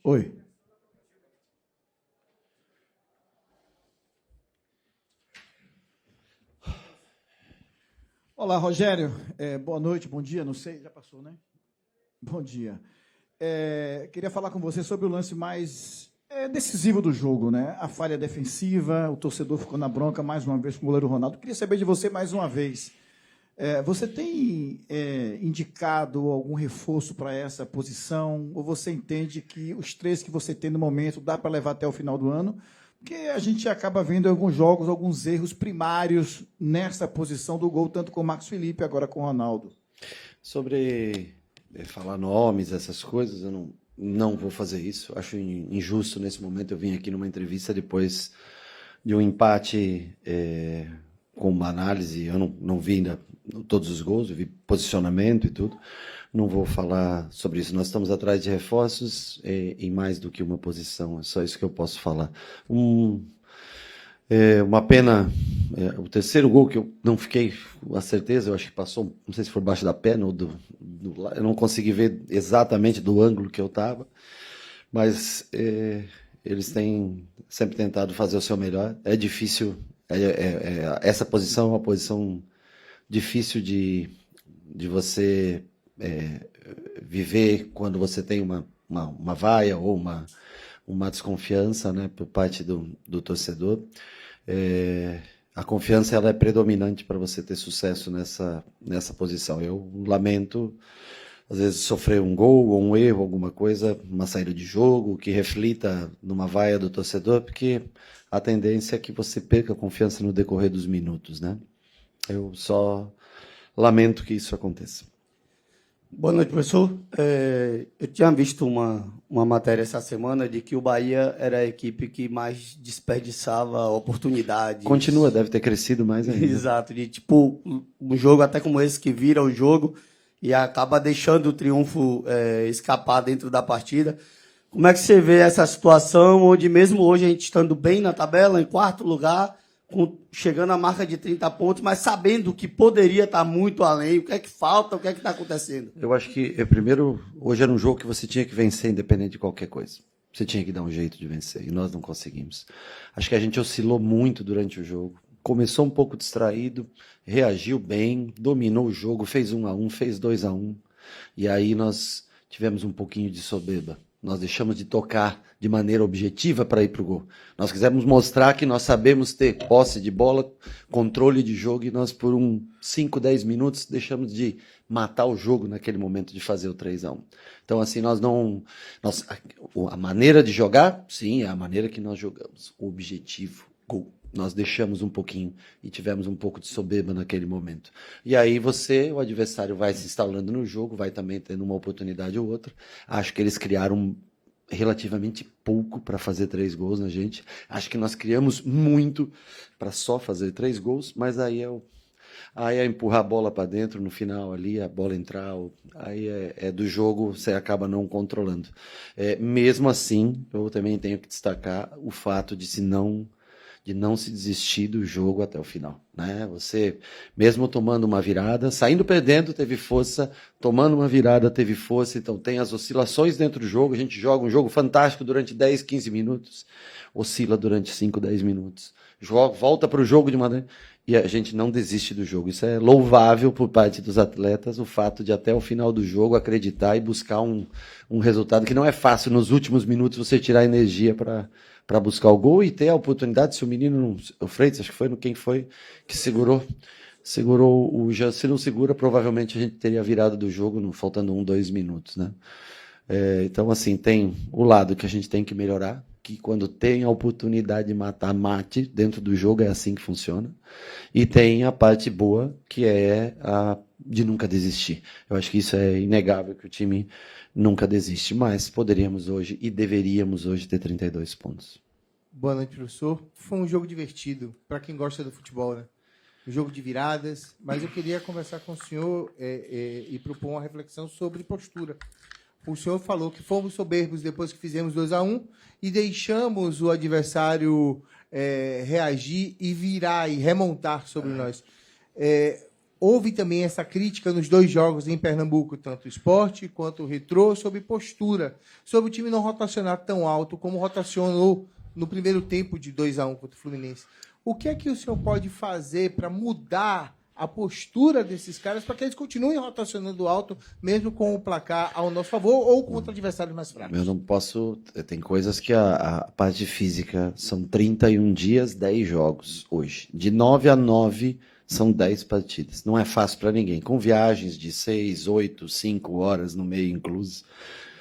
Oi. Olá, Rogério. Boa noite, bom dia, não sei, já passou, né? Bom dia. Queria falar com você sobre o lance mais decisivo do jogo, né? A falha defensiva, o torcedor ficou na bronca mais uma vez com o goleiro Ronaldo. Queria saber de você mais uma vez. Você tem indicado algum reforço para essa posição? Ou você entende que os 3 que você tem no momento dá para levar até o final do ano? Porque a gente acaba vendo em alguns jogos alguns erros primários nessa posição do gol, tanto com o Marcos Felipe, agora com o Ronaldo. Sobre falar nomes, essas coisas, eu não vou fazer isso. Acho injusto nesse momento. Eu vim aqui numa entrevista depois de um empate com uma análise. Eu não vi ainda todos os gols, eu vi posicionamento e tudo. Não vou falar sobre isso. Nós estamos atrás de reforços em mais do que uma posição. É só isso que eu posso falar. Uma pena, o terceiro gol que eu não fiquei com a certeza, eu acho que passou, não sei se foi baixo da perna ou eu não consegui ver exatamente do ângulo que eu estava, mas eles têm sempre tentado fazer o seu melhor. É difícil, essa posição é uma posição difícil de você viver quando você tem uma vaia ou uma desconfiança, né, por parte do torcedor. A confiança ela é predominante para você ter sucesso nessa posição. Eu lamento, às vezes, sofrer um gol ou um erro, alguma coisa, uma saída de jogo que reflita numa vaia do torcedor, porque a tendência é que você perca a confiança no decorrer dos minutos, né? Eu só lamento que isso aconteça. Boa noite, professor. Eu tinha visto uma matéria essa semana de que o Bahia era a equipe que mais desperdiçava oportunidades. Continua, deve ter crescido mais ainda. Exato, de tipo, um jogo até como esse que vira o jogo e acaba deixando o triunfo escapar dentro da partida. Como é que você vê essa situação onde mesmo hoje a gente estando bem na tabela, em 4º lugar, chegando à marca de 30 pontos, mas sabendo que poderia estar muito além, o que é que falta, o que é que está acontecendo? Eu acho que, primeiro, hoje era um jogo que você tinha que vencer independente de qualquer coisa. Você tinha que dar um jeito de vencer, e nós não conseguimos. Acho que a gente oscilou muito durante o jogo. Começou um pouco distraído, reagiu bem, dominou o jogo, fez 1-1, fez 2-1, e aí nós tivemos um pouquinho de soberba. Nós deixamos de tocar de maneira objetiva para ir para o gol. Nós quisemos mostrar que nós sabemos ter posse de bola, controle de jogo, e nós por 5, 10 minutos deixamos de matar o jogo naquele momento de fazer o 3-1. Então, assim, a maneira de jogar, sim, é a maneira que nós jogamos. O objetivo, gol. Nós deixamos um pouquinho e tivemos um pouco de soberba naquele momento. E aí o adversário vai se instalando no jogo, vai também tendo uma oportunidade ou outra. Acho que eles criaram relativamente pouco para fazer 3 gols na gente. Acho que nós criamos muito para só fazer 3 gols, mas aí é empurrar a bola para dentro no final ali, a bola entrar, aí é do jogo, você acaba não controlando. Mesmo assim, eu também tenho que destacar o fato de não se desistir do jogo até o final, né? Você, mesmo tomando uma virada, saindo perdendo, teve força, tomando uma virada, teve força, então tem as oscilações dentro do jogo, a gente joga um jogo fantástico durante 10, 15 minutos, oscila durante 5, 10 minutos, volta para o jogo de maneira... E a gente não desiste do jogo. Isso é louvável por parte dos atletas, o fato de até o final do jogo acreditar e buscar um resultado que não é fácil nos últimos minutos você tirar energia para buscar o gol e ter a oportunidade. Se o menino, o Freitas, acho que foi quem foi que segurou o Jean. Se não segura, provavelmente a gente teria virado do jogo faltando 1, 2 minutos, né? Então, assim, tem o lado que a gente tem que melhorar, que quando tem a oportunidade de matar, mate dentro do jogo, é assim que funciona. E tem a parte boa, que é a de nunca desistir. Eu acho que isso é inegável, que o time nunca desiste, mas poderíamos hoje e deveríamos hoje ter 32 pontos. Boa noite, professor. Foi um jogo divertido, para quem gosta do futebol, né? Um jogo de viradas, mas eu queria conversar com o senhor e propor uma reflexão sobre postura. O senhor falou que fomos soberbos depois que fizemos 2-1 e deixamos o adversário reagir e virar e remontar sobre nós. houve também essa crítica nos 2 jogos em Pernambuco, tanto o Sport quanto o Retrô, sobre postura, sobre o time não rotacionar tão alto como rotacionou no primeiro tempo de 2-1 contra o Fluminense. O que é que o senhor pode fazer para mudar a postura desses caras para que eles continuem rotacionando alto, mesmo com o placar ao nosso favor ou contra adversários mais fracos? Eu não posso. Tem coisas que a parte física são 31 dias, 10 jogos hoje. De 9 a 9 são 10 partidas. Não é fácil para ninguém. Com viagens de 6, 8, 5 horas no meio incluso.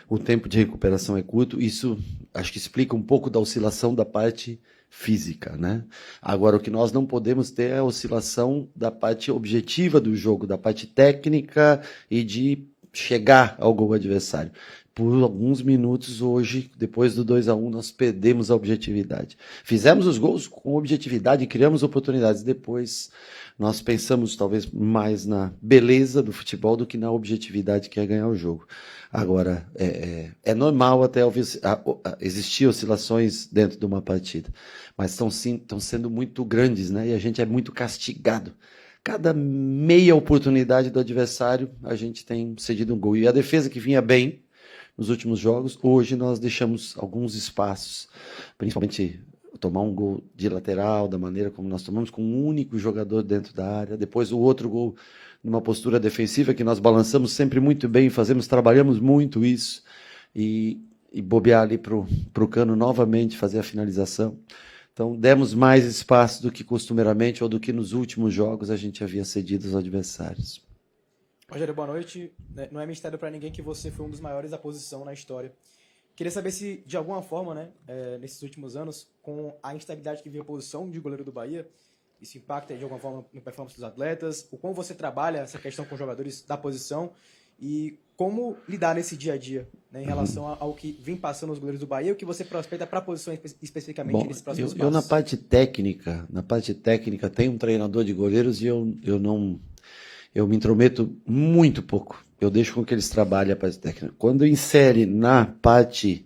O tempo de recuperação é curto. Isso acho que explica um pouco da oscilação da parte física, né? Agora, o que nós não podemos ter é a oscilação da parte objetiva do jogo, da parte técnica e de chegar ao gol adversário. Por alguns minutos hoje, depois do 2-1, nós perdemos a objetividade. Fizemos os gols com objetividade, criamos oportunidades. Depois, nós pensamos talvez mais na beleza do futebol do que na objetividade que é ganhar o jogo. Agora, é normal até existir oscilações dentro de uma partida, mas estão sendo muito grandes, né? E a gente é muito castigado. Cada meia oportunidade do adversário, a gente tem cedido um gol. E a defesa que vinha bem nos últimos jogos, hoje nós deixamos alguns espaços, principalmente tomar um gol de lateral, da maneira como nós tomamos, com um único jogador dentro da área, depois o outro gol numa postura defensiva que nós balançamos sempre muito bem, trabalhamos muito isso, e bobear ali pro Cano novamente fazer a finalização. Então demos mais espaço do que costumeiramente ou do que nos últimos jogos a gente havia cedido aos adversários. Rogério, boa noite. Não é mistério para ninguém que você foi um dos maiores da posição na história. Queria saber se, de alguma forma, né, nesses últimos anos, com a instabilidade que vinha a posição de goleiro do Bahia, isso impacta de alguma forma no performance dos atletas, o como você trabalha essa questão com os jogadores da posição e como lidar nesse dia a dia, né, em relação ao que vem passando os goleiros do Bahia e o que você prospecta para a posição especificamente nesse próximo espaço. Eu na parte técnica tenho um treinador de goleiros e eu me intrometo muito pouco. Eu deixo com que eles trabalhem a parte técnica. Quando insere na parte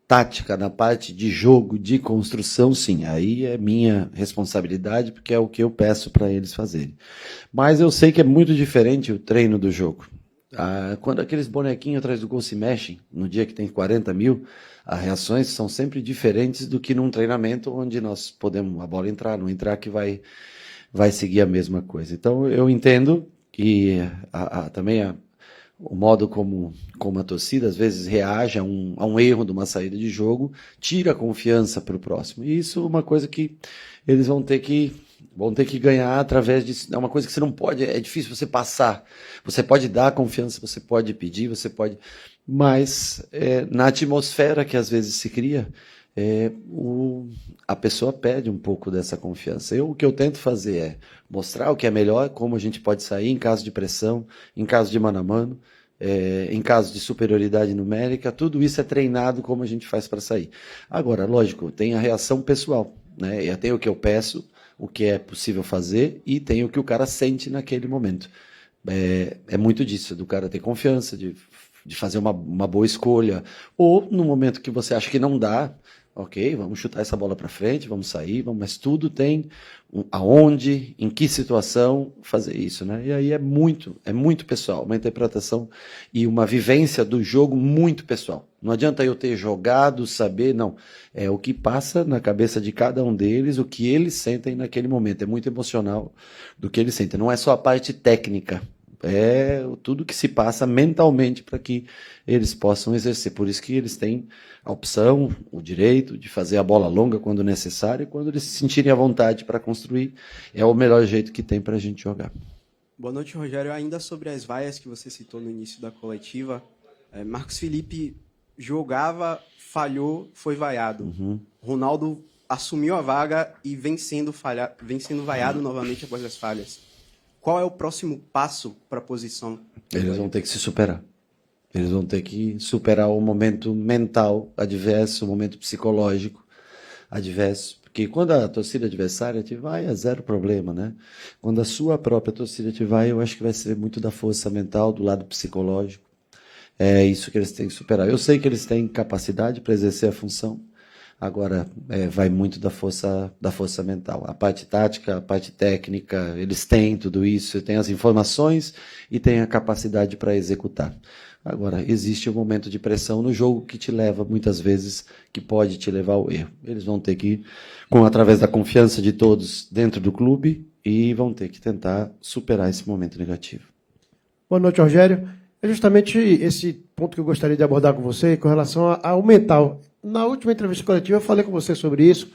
tática, na parte de jogo, de construção, sim, aí é minha responsabilidade, porque é o que eu peço para eles fazerem. Mas eu sei que é muito diferente o treino do jogo. Quando aqueles bonequinhos atrás do gol se mexem, no dia que tem 40 mil, as reações são sempre diferentes do que num treinamento onde nós podemos, a bola entrar, não entrar, que vai seguir a mesma coisa. Então eu entendo que também o modo como a torcida às vezes reage a um erro de uma saída de jogo, tira a confiança para o próximo. E isso é uma coisa que eles vão ter que ganhar através disso. É uma coisa que você não pode, é difícil você passar. Você pode dar confiança, você pode pedir, mas na atmosfera que às vezes se cria, a pessoa perde um pouco dessa confiança. O que eu tento fazer é mostrar o que é melhor, como a gente pode sair em caso de pressão, em caso de mano a mano, em caso de superioridade numérica, tudo isso é treinado como a gente faz para sair. Agora, lógico, tem a reação pessoal, né? E tem o que eu peço, o que é possível fazer, e tem o que o cara sente naquele momento. É muito disso, do cara ter confiança, de fazer uma boa escolha, ou no momento que você acha que não dá, ok, vamos chutar essa bola para frente, vamos sair, mas tudo tem aonde, em que situação fazer isso, né? E aí é muito pessoal, uma interpretação e uma vivência do jogo muito pessoal. Não adianta eu ter jogado, saber, não. É o que passa na cabeça de cada um deles, o que eles sentem naquele momento. É muito emocional do que eles sentem. Não é só a parte técnica. É tudo que se passa mentalmente para que eles possam exercer. Por isso que eles têm a opção, o direito de fazer a bola longa quando necessário, e quando eles se sentirem à vontade para construir, é o melhor jeito que tem para a gente jogar. Boa noite, Rogério. Ainda sobre as vaias que você citou no início da coletiva, Marcos Felipe jogava, falhou, foi vaiado. Ronaldo assumiu a vaga e vem sendo vaiado novamente após as falhas. Qual é o próximo passo para a posição? Eles vão ter que se superar. Eles vão ter que superar o momento mental adverso, o momento psicológico adverso. Porque quando a torcida adversária te vai, é zero problema, né? Quando a sua própria torcida te vai, eu acho que vai ser muito da força mental, do lado psicológico. É isso que eles têm que superar. Eu sei que eles têm capacidade para exercer a função. Agora, vai muito da força mental. A parte tática, a parte técnica, eles têm tudo isso, têm as informações e têm a capacidade para executar. Agora, existe um momento de pressão no jogo que te leva, muitas vezes, que pode te levar ao erro. Eles vão ter que, através da confiança de todos dentro do clube, e vão ter que tentar superar esse momento negativo. Boa noite, Rogério. É justamente esse ponto que eu gostaria de abordar com você, com relação ao mental. Na última entrevista coletiva, eu falei com você sobre isso,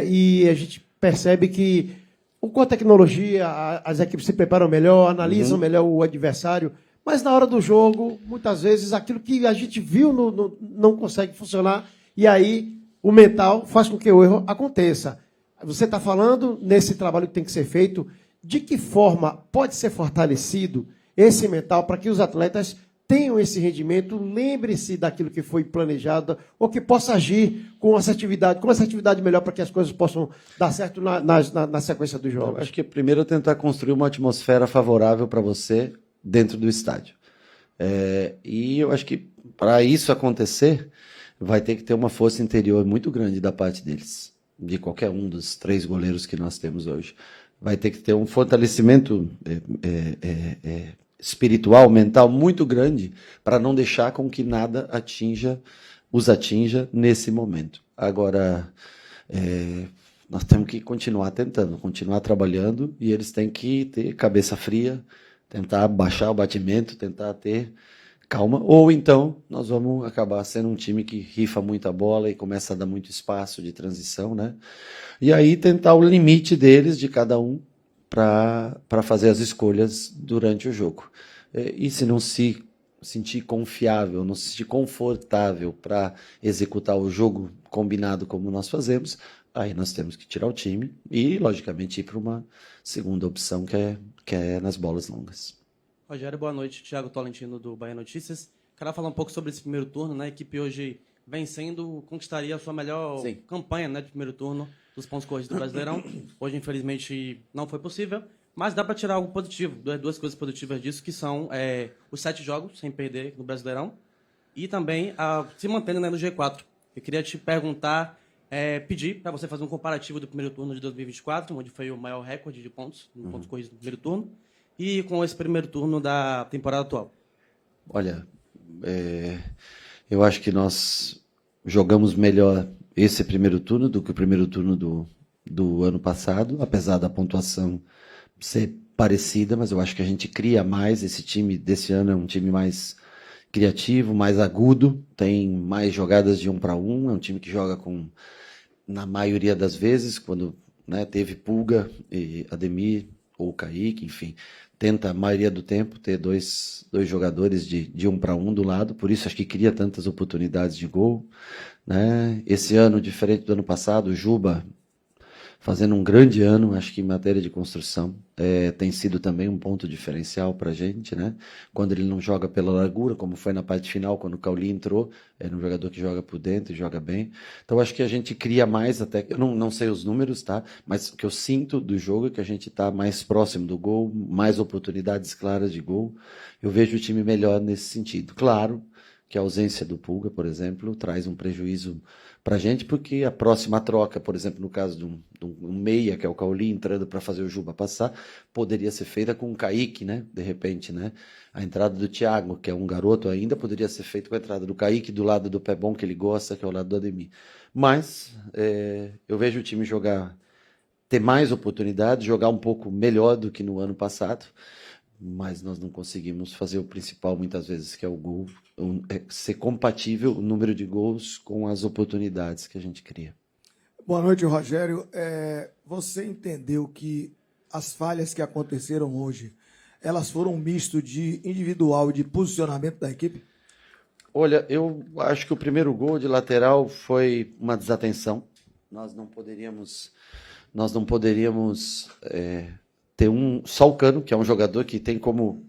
e a gente percebe que, com a tecnologia, as equipes se preparam melhor, analisam melhor o adversário, mas na hora do jogo, muitas vezes, aquilo que a gente viu não consegue funcionar, e aí o mental faz com que o erro aconteça. Você está falando, nesse trabalho que tem que ser feito, de que forma pode ser fortalecido esse mental para que os atletas tenham esse rendimento, lembre-se daquilo que foi planejado, ou que possa agir com assertividade melhor para que as coisas possam dar certo na sequência dos jogos? Acho que primeiro é tentar construir uma atmosfera favorável para você dentro do estádio. E eu acho que para isso acontecer, vai ter que ter uma força interior muito grande da parte deles, de qualquer um dos 3 goleiros que nós temos hoje. Vai ter que ter um fortalecimento espiritual, mental muito grande para não deixar com que nada os atinja nesse momento. Agora, nós temos que continuar tentando, continuar trabalhando, e eles têm que ter cabeça fria, tentar baixar o batimento, tentar ter calma, ou então nós vamos acabar sendo um time que rifa muita bola e começa a dar muito espaço de transição, né? E aí tentar o limite deles, de cada um, para fazer as escolhas durante o jogo. E se não se sentir confiável, não se sentir confortável para executar o jogo combinado como nós fazemos, aí nós temos que tirar o time e, logicamente, ir para uma segunda opção, que é nas bolas longas. Rogério, boa noite. Thiago Tolentino, do Bahia Notícias. Quero falar um pouco sobre esse primeiro turno, né? A equipe hoje vencendo, conquistaria a sua melhor campanha, né, de primeiro turno dos pontos corridos do Brasileirão. Hoje, infelizmente, não foi possível, mas dá para tirar algo positivo, duas coisas positivas disso, que são os 7 jogos sem perder no Brasileirão e também se mantendo, né, no G4. Eu queria te perguntar, pedir para você fazer um comparativo do primeiro turno de 2024, onde foi o maior recorde de pontos, pontos corridos no primeiro turno, e com esse primeiro turno da temporada atual. Olha, eu acho que nós jogamos melhor esse primeiro turno do que o primeiro turno do ano passado, apesar da pontuação ser parecida, mas eu acho que a gente cria mais. Esse time desse ano é um time mais criativo, mais agudo, tem mais jogadas de 1 para 1, é um time que joga na maioria das vezes, quando, né, teve Pulga e Ademir ou Kaique, enfim, tenta a maioria do tempo ter dois jogadores de 1 para 1 do lado, por isso acho que cria tantas oportunidades de gol, né? Esse ano, diferente do ano passado, o Juba fazendo um grande ano, acho que em matéria de construção, tem sido também um ponto diferencial para a gente, né? Quando ele não joga pela largura, como foi na parte final, quando o Cauli entrou, era um jogador que joga por dentro e joga bem. Então, acho que a gente cria mais, até, eu não sei os números, tá? Mas o que eu sinto do jogo é que a gente está mais próximo do gol, mais oportunidades claras de gol. Eu vejo o time melhor nesse sentido. Claro que a ausência do Pulga, por exemplo, traz um prejuízo para a gente, porque a próxima troca, por exemplo, no caso de um meia, que é o Cauli, entrando para fazer o Juba passar, poderia ser feita com o Kaique, né? De repente, né? A entrada do Thiago, que é um garoto ainda, poderia ser feita com a entrada do Kaique do lado do pé bom, que ele gosta, que é o lado do Ademir. Mas eu vejo o time ter mais oportunidades, jogar um pouco melhor do que no ano passado, mas nós não conseguimos fazer o principal muitas vezes, que é o gol, ser compatível o número de gols com as oportunidades que a gente cria. Boa noite, Rogério. Você entendeu que as falhas que aconteceram hoje, elas foram um misto de individual e de posicionamento da equipe? Olha, eu acho que o primeiro gol de lateral foi uma desatenção. Nós não poderíamos ter só o Cano, que é um jogador que tem como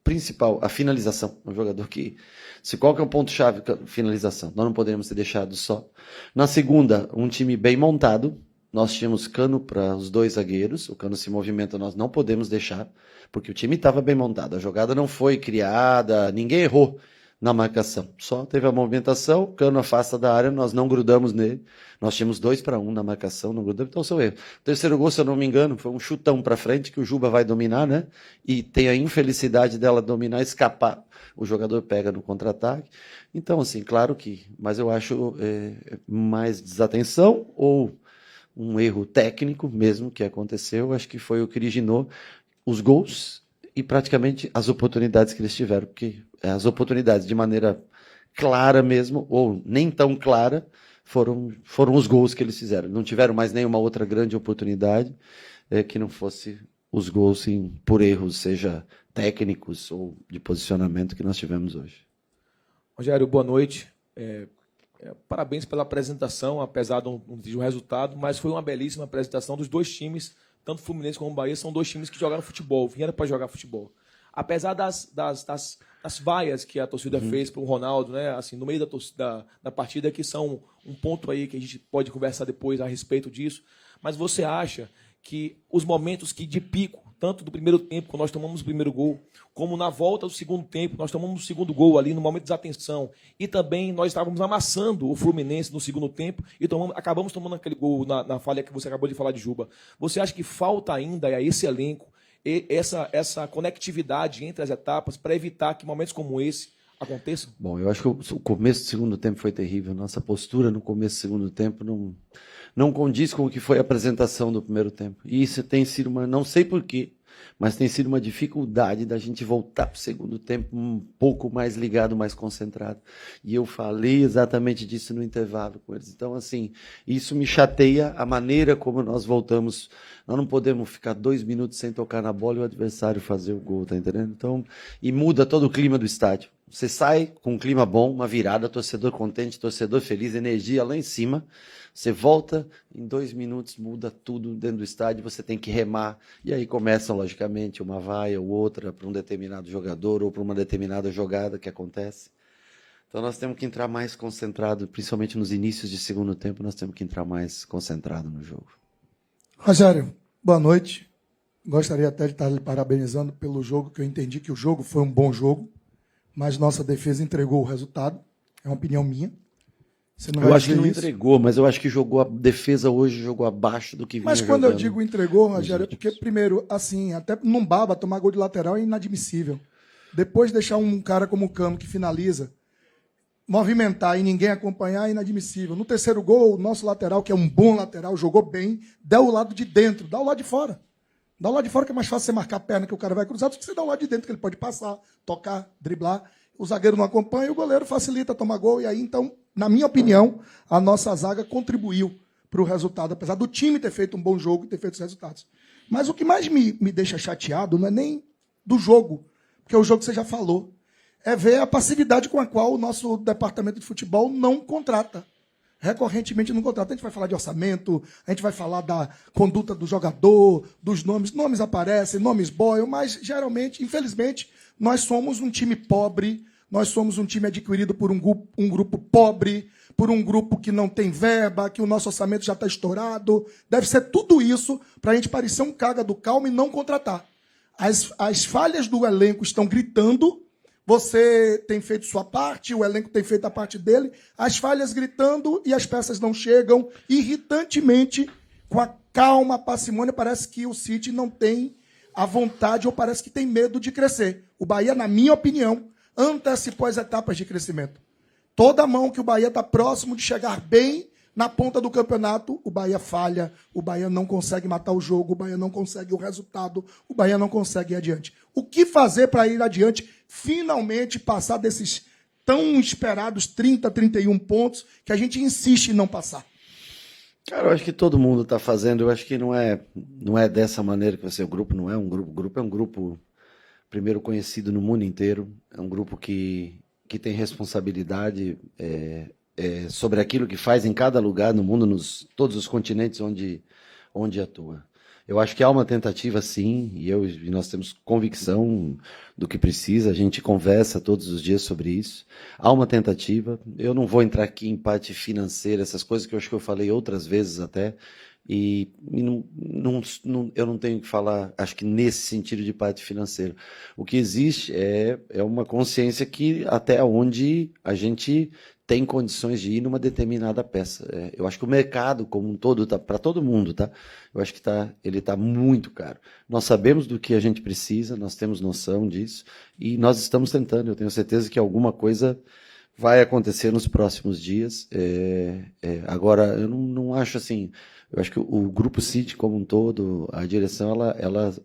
principal a finalização, um jogador que, se qual que é o ponto-chave, finalização, nós não poderíamos ter deixado só. Na segunda, um time bem montado, nós tínhamos Cano para os 2 zagueiros, o Cano se movimenta, nós não podemos deixar, porque o time estava bem montado, a jogada não foi criada, ninguém errou, na marcação. Só teve a movimentação, o Cano afasta da área, nós não grudamos nele. Nós tínhamos 2-1 na marcação, não grudamos, então são erros. O terceiro gol, se eu não me engano, foi um chutão para frente, que o Juba vai dominar, né? E tem a infelicidade dela dominar, escapar. O jogador pega no contra-ataque. Então, assim, claro que... Mas eu acho mais desatenção ou um erro técnico mesmo que aconteceu. Acho que foi o que originou os gols e praticamente as oportunidades que eles tiveram. Porque as oportunidades de maneira clara mesmo, ou nem tão clara, foram os gols que eles fizeram. Não tiveram mais nenhuma outra grande oportunidade que não fosse os gols por erros, seja técnicos ou de posicionamento que nós tivemos hoje. Rogério, boa noite. Parabéns pela apresentação, apesar de um resultado, mas foi uma belíssima apresentação dos dois times, tanto o Fluminense como o Bahia, são dois times que jogaram futebol, vieram para jogar futebol. Apesar das vaias que a torcida fez para o Ronaldo, né, assim, no meio da partida, que são um ponto aí que a gente pode conversar depois a respeito disso, mas você acha que os momentos de pico, tanto do primeiro tempo, quando nós tomamos o primeiro gol, como na volta do segundo tempo, nós tomamos o segundo gol ali, no momento de desatenção, e também nós estávamos amassando o Fluminense no segundo tempo e acabamos tomando aquele gol na falha que você acabou de falar de Juba. Você acha que falta ainda a esse elenco essa conectividade entre as etapas para evitar que momentos como esse aconteçam? Bom, eu acho que o começo do segundo tempo foi terrível. Nossa postura no começo do segundo tempo não condiz com o que foi a apresentação do primeiro tempo. E isso tem sido não sei porquê, mas tem sido uma dificuldade da gente voltar para o segundo tempo um pouco mais ligado, mais concentrado. E eu falei exatamente disso no intervalo com eles. Então, assim, isso me chateia a maneira como nós voltamos. Nós não podemos ficar 2 minutos sem tocar na bola e o adversário fazer o gol, tá entendendo? Então, e muda todo o clima do estádio. Você sai com um clima bom, uma virada, torcedor contente, torcedor feliz, energia lá em cima. Você volta, em 2 minutos muda tudo dentro do estádio, você tem que remar. E aí começam, logicamente, uma vaia ou outra para um determinado jogador ou para uma determinada jogada que acontece. Então nós temos que entrar mais concentrado, principalmente nos inícios de segundo tempo, nós temos que entrar mais concentrado no jogo. Rogério, boa noite. Gostaria até de estar lhe parabenizando pelo jogo, que eu entendi que o jogo foi um bom jogo, mas nossa defesa entregou o resultado. É uma opinião minha. Você não eu vai acho que não isso? entregou, mas eu acho que a defesa hoje jogou abaixo do que vinha Mas quando jogando. eu digo entregou, Rogério, é porque, primeiro, assim, até num baba, tomar gol de lateral é inadmissível. Depois deixar um cara como o Cano, que finaliza, movimentar e ninguém acompanhar é inadmissível. No terceiro gol, o nosso lateral, que é um bom lateral, jogou bem, dá o lado de dentro, dá o lado de fora. Dá o lado de fora que é mais fácil você marcar a perna que o cara vai cruzar do que você dá o lado de dentro, que ele pode passar, tocar, driblar. O zagueiro não acompanha e o goleiro facilita tomar gol. E aí, então, na minha opinião, a nossa zaga contribuiu para o resultado, apesar do time ter feito um bom jogo e ter feito os resultados. Mas o que mais me deixa chateado não é nem do jogo, porque o jogo você já falou, é ver a passividade com a qual o nosso departamento de futebol não contrata. Recorrentemente não contrata. A gente vai falar de orçamento, a gente vai falar da conduta do jogador, dos nomes. Nomes aparecem, nomes boiam, mas geralmente, infelizmente, nós somos um time pobre, nós somos um time adquirido por um grupo pobre, por um grupo que não tem verba, que o nosso orçamento já está estourado. Deve ser tudo isso para a gente parecer um caga do calmo e não contratar. As falhas do elenco estão gritando, você tem feito sua parte, o elenco tem feito a parte dele, as falhas gritando e as peças não chegam. Irritantemente, com a calma, a parcimônia, parece que o City não tem a vontade ou parece que tem medo de crescer. O Bahia, na minha opinião, antecipou as etapas de crescimento. Toda a mão que o Bahia está próximo de chegar bem na ponta do campeonato, o Bahia falha, o Bahia não consegue matar o jogo, o Bahia não consegue o resultado, o Bahia não consegue ir adiante. O que fazer para ir adiante, finalmente passar desses tão esperados 30, 31 pontos que a gente insiste em não passar? Cara, eu acho que todo mundo está fazendo, eu acho que não é dessa maneira que vai ser o grupo, não é um grupo. O grupo é um grupo, primeiro, conhecido no mundo inteiro, é um grupo que tem responsabilidade sobre aquilo que faz em cada lugar no mundo, todos os continentes onde atua. Eu acho que há uma tentativa, sim, e nós temos convicção do que precisa, a gente conversa todos os dias sobre isso. Há uma tentativa, eu não vou entrar aqui em parte financeira, essas coisas que eu acho que eu falei outras vezes até, Eu não tenho que falar, acho que nesse sentido de parte financeira. O que existe é uma consciência que até onde a gente tem condições de ir numa determinada peça. Eu acho que o mercado como um todo, para todo mundo, tá? Eu acho que ele está muito caro. Nós sabemos do que a gente precisa, nós temos noção disso, e nós estamos tentando. Eu tenho certeza que alguma coisa vai acontecer nos próximos dias. Agora, eu não acho assim. Eu acho que o Grupo City como um todo, a direção,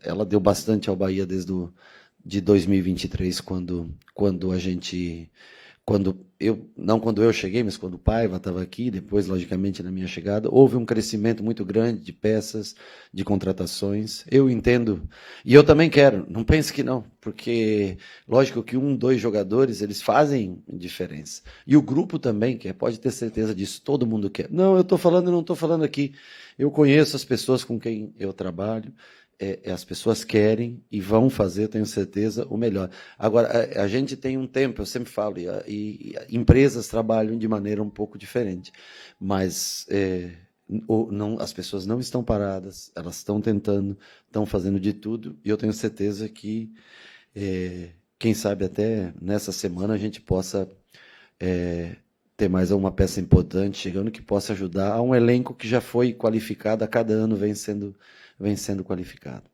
ela deu bastante ao Bahia de 2023, quando a gente... não quando eu cheguei, mas quando o Paiva estava aqui, depois, logicamente, na minha chegada, houve um crescimento muito grande de peças, de contratações. Eu entendo, e eu também quero, não pense que não, porque, lógico que 1, 2 jogadores, eles fazem diferença. E o grupo também quer, pode ter certeza disso, todo mundo quer. Não estou falando aqui. Eu conheço as pessoas com quem eu trabalho, as pessoas querem e vão fazer, tenho certeza, o melhor. Agora, a gente tem um tempo, eu sempre falo, e empresas trabalham de maneira um pouco diferente, mas as pessoas não estão paradas, elas estão tentando, estão fazendo de tudo, e eu tenho certeza que, quem sabe até nessa semana a gente possa ter mais uma peça importante chegando que possa ajudar a um elenco que já foi qualificado, a cada ano vem sendo qualificado.